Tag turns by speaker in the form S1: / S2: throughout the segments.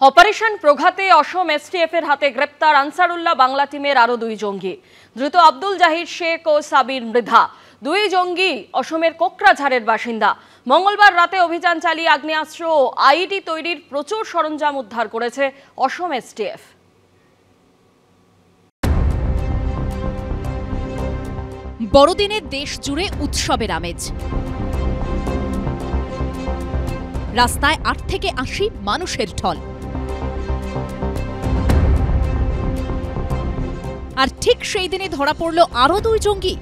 S1: Operation প্রঘাতে অসম STF এর হাতে গ্রেপ্তার আনসারুল্লাহ বাংলা টিমের আরো দুই জঙ্গি। ধৃত আব্দুল জাহির শেখ ও সাবির মৃধা। দুই জঙ্গি অসমের কোকরাঝাড়ের বাসিন্দা। মঙ্গলবার রাতে অভিযান চালিয়ে আগ্নেয়াস্ত্র ও আইডি তৈরির প্রচুর সরঞ্জাম উদ্ধার করেছে অসম এসটিএফ।
S2: বড়দিনে দেশ জুড়ে উৎসবের আমেজ। রাস্তায় ৮ থেকে ৮০ মানুষের ঢল। আর ঠিক সেই দিনে ধরা পড়ল আরো দুই জঙ্গি,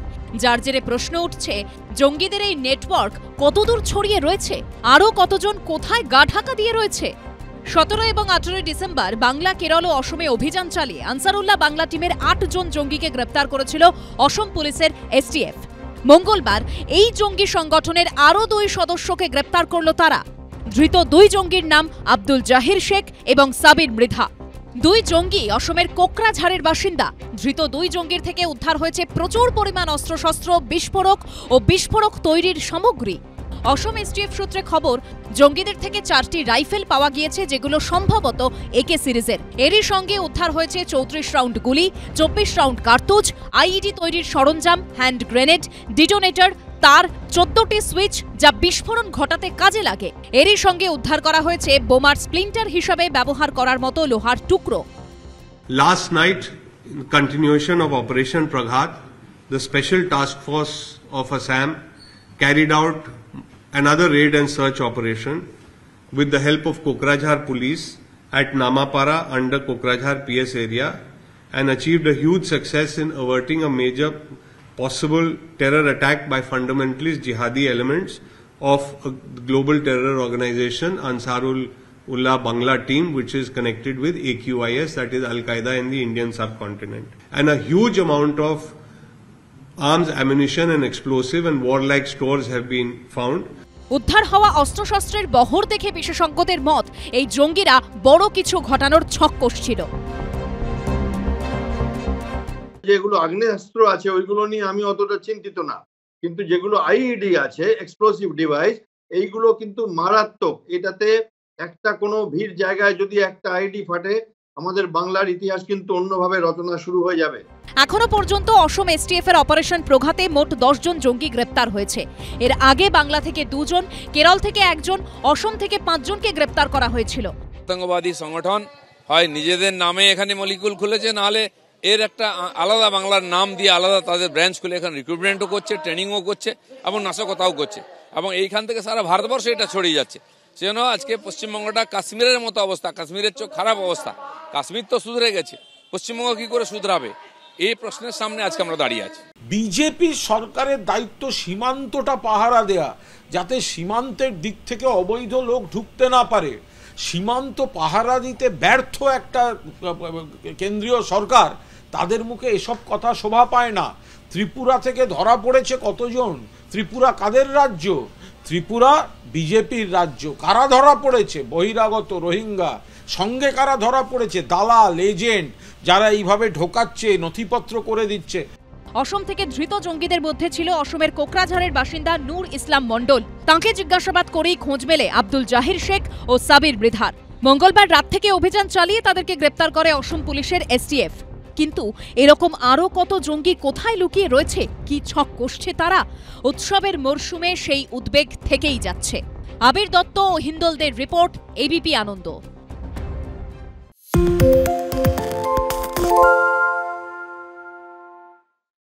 S2: যার জেরে প্রশ্ন উঠছে জঙ্গিদের এই নেটওয়ার্ক কতদূর ছড়িয়ে রয়েছে, আরো কতজন কোথায় গা ঢাকা দিয়ে রয়েছে। ১৭ এবং ১৮ ডিসেম্বর বাংলা, কেরল ও অসমে অভিযান চালিয়ে আনসারুল্লাহ বাংলা টিমের ৮ জন জঙ্গিকে গ্রেপ্তার করেছিল অসম পুলিশের এসটিএফ। মঙ্গলবার এই জঙ্গি সংগঠনের আরো দুই সদস্যকে গ্রেপ্তার করল তারা। ধৃত দুই জঙ্গির নাম আব্দুল জাহির শেখ এবং সাবির মৃধা। দুই জঙ্গি অসমের কোকরাঝাড়ের বাসিন্দা। ধৃত দুই জঙ্গির থেকে উদ্ধার হয়েছে প্রচুর পরিমাণ অস্ত্রশস্ত্র, বিস্ফোরক ও বিস্ফোরক তৈরির সামগ্রী। অসম এসটিএফ সূত্রে খবর, জঙ্গিদের থেকে 4টি রাইফেল পাওয়া গিয়েছে, যেগুলো সম্ভবত একে সিরিজের। এরই সঙ্গে উদ্ধার হয়েছে 34 রাউন্ড গুলি, 24 রাউন্ড কার্তুজ, আইইডি তৈরির সরঞ্জাম, হ্যান্ড গ্রেনেড, ডিটোনেটর, তার, 14টি সুইচ যা বিস্ফোরণ ঘটাতে কাজে লাগে। এরই সঙ্গে উদ্ধার করা হয়েছে বোমার স্প্লিন্টার হিসেবে ব্যবহার করার মতো লোহার টুকরো।
S3: Last night, in continuation of Operation Praghat, the Special Task Force of Assam carried out another raid and search operation with the help of Kokrajhar police at Namapara under Kokrajhar PS area and achieved a huge success in averting a major possible terror attack by fundamentalist jihadi elements of a global terror organization, Ansarullah Bangla team, which is connected with AQIS, that is Al-Qaeda in the Indian subcontinent. And a huge amount of arms, ammunition and explosive and warlike stores have been found.
S2: উদ্ধার হওয়া অস্ত্রশস্ত্রের বহর দেখে বিশেষজ্ঞদের মত, এই জঙ্গিরা বড় কিছু ঘটানোর ছক কষছিল।
S4: যেগুলো আগ্নেয়াস্ত্র আছে ওইগুলো নিয়ে আমি অতটা চিন্তিত না, কিন্তু যেগুলো আইইডি আছে, এক্সপ্লোসিভ ডিভাইস, এইগুলো কিন্তু মারাত্মক। এটাতে একটা কোনো ভিড় জায়গায় যদি একটা আইডি ফাটে, আমাদের বাংলার ইতিহাস কিন্তু অন্যভাবে রচনা শুরু হয়ে যাবে।
S2: এখনো পর্যন্ত অসম এসটিএফ এর অপারেশন প্রঘাতে মোট 10 জন জঙ্গি গ্রেপ্তার হয়েছে। এর আগে বাংলা থেকে 2 জন, কেরল থেকে 1 জন, অসম থেকে 5 জনকে গ্রেপ্তার করা হয়েছিল।
S5: আতঙ্কবাদী সংগঠন হয় নিজেদের নামে এখানে মলিকুল খুলেছে, নাহলে এর একটা আলাদা বাংলার নাম দিয়ে আলাদা তাদের ব্রাঞ্চ খুলে এখানে রিক্রুটমেন্টও করছে, ট্রেনিংও করছে এবং নাশকতাও করছে, এবং এইখান থেকে সারা ভারতবর্ষে এটা ছড়িয়ে যাচ্ছে। সেজন্য আজকে পশ্চিমবঙ্গটা কাশ্মীরের মতো অবস্থা, কাশ্মীরের চোখ খারাপ অবস্থা। কাশ্মীর তো সুধরে গেছে, পশ্চিমবঙ্গ কি করে সুধরাবে, এই প্রশ্নের সামনে আজকে আমরা দাঁড়িয়ে আছি।
S6: বিজেপি সরকারের দায়িত্ব সীমান্তটা পাহারা দেয়া, যাতে সীমান্তের দিক থেকে অবৈধ লোক ঢুকতে না পারে। সীমান্ত পাহারা দিতে ব্যর্থ একটা কেন্দ্রীয় সরকার, তাদের মুখে এসব কথা শোভা পায় না। ত্রিপুরা থেকে ধরা পড়েছে কতজন? ত্রিপুরা কাদের রাজ্য? ত্রিপুরা বিজেপির রাজ্য। কারা ধরা পড়েছে? বহিরাগত রোহিঙ্গা। সঙ্গে কারা ধরা পড়েছে? দালাল, এজেন্ট, যারা এইভাবে ঢোকাচ্ছে, নথিপত্র করে দিচ্ছে।
S2: অসম থেকে ধৃত জঙ্গিদের মধ্যে ছিল অসমের কোকরাঝাড়ের বাসিন্দা নূর ইসলাম মণ্ডল। তাঁকে জিজ্ঞাসাবাদ করেই খোঁজ মেলে আব্দুল জাহির শেখ ও সাবির মৃধার। মঙ্গলবার রাত থেকে অভিযান চালিয়ে তাদেরকে গ্রেপ্তার করে অসম পুলিশের এসটিএফ। কিন্তু এরকম আরো কত জঙ্গি কোথায় লুকিয়ে রয়েছে, কি ছক কষছে তারা? উৎসবের মরশুমে সেই উদ্বেগ থেকেই যাচ্ছে। আবির দত্ত ও হিন্দলদের রিপোর্ট, এবিপি আনন্দ।